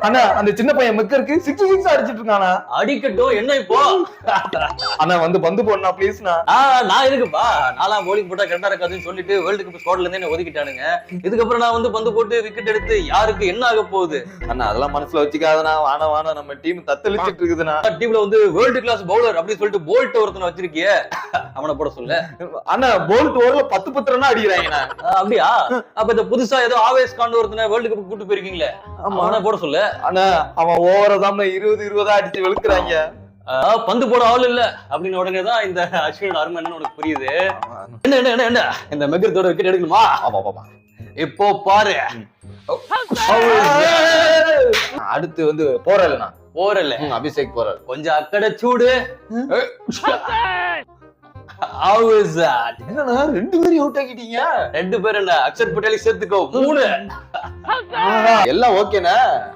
ஆனா அந்த சின்ன பையன் மெக்கருக்கு 6 அடிச்சிட்டு இருக்கானா. அடிக்கட்டும், என்ன இப்போ? ஆனா வந்து பந்து போடணும் ப்ளீஸ்னா. நான் இருக்குப்பா, நாலாம் bowling போட்டா கரெக்டா இருக்காதுன்னு சொல்லிட்டு வேர்ல்டு கப் ஸ்குவாட்ல இருந்து என்ன ஒதுக்கிட்டானுங்க. இதுக்கப்புறம் நான் வந்து பந்து போட்டு விக்கெட் எடுத்து யாருக்கு என்ன ஆக போகுது? அண்ணா அதெல்லாம் மனசுல வச்சுக்காதனா. வானா நம்ம டீம் தத்தளிச்சிட்டு இருக்குதுண்ணா. டீம்ல வந்து வேர்ல்டு கிளாஸ் பவுலர் அப்படின்னு சொல்லிட்டு போல்ட் ஒருத்தனை வச்சிருக்கியே, அவனை போட சொல்லு. அண்ணா போல்ட் ஓவர்ல 10 ரன் அடிக்கிறாங்கண்ணா. அப்படியா? அப்ப இந்த புதுசா ஏதோ ஆவேஸ் கான் ஒருத்தனை வேர்ல்டு கப் கூட்டு போயிருக்கீங்களே, அவனை போட சொல்லு. அண்ணா அவன் ஓவரா தான் 20 அடிச்சு வெளுக்குறாங்க. பந்து போட ஆள் இல்ல அப்படின்னு உடனேதான் இந்த அஸ்வினோட அருமை என்னன்னு உனக்கு புரியுது. என்ன இந்த மெகரத்தோட விக்கெட் எடுக்கணுமா? இப்போ பாரு. அடுத்து வந்து போறலண்ணா. போறல அபிஷேக் போறாரு. கொஞ்சம் அக்கடை சூடு. என்னன்னா 2 பேரும் அவுட் ஆக்கிட்டீங்க. 2 பேர் என்ன, அக்ஷர் பட்டேலை சேர்த்துக்கோ 3. எல்லாம் ஓகேண்ணா.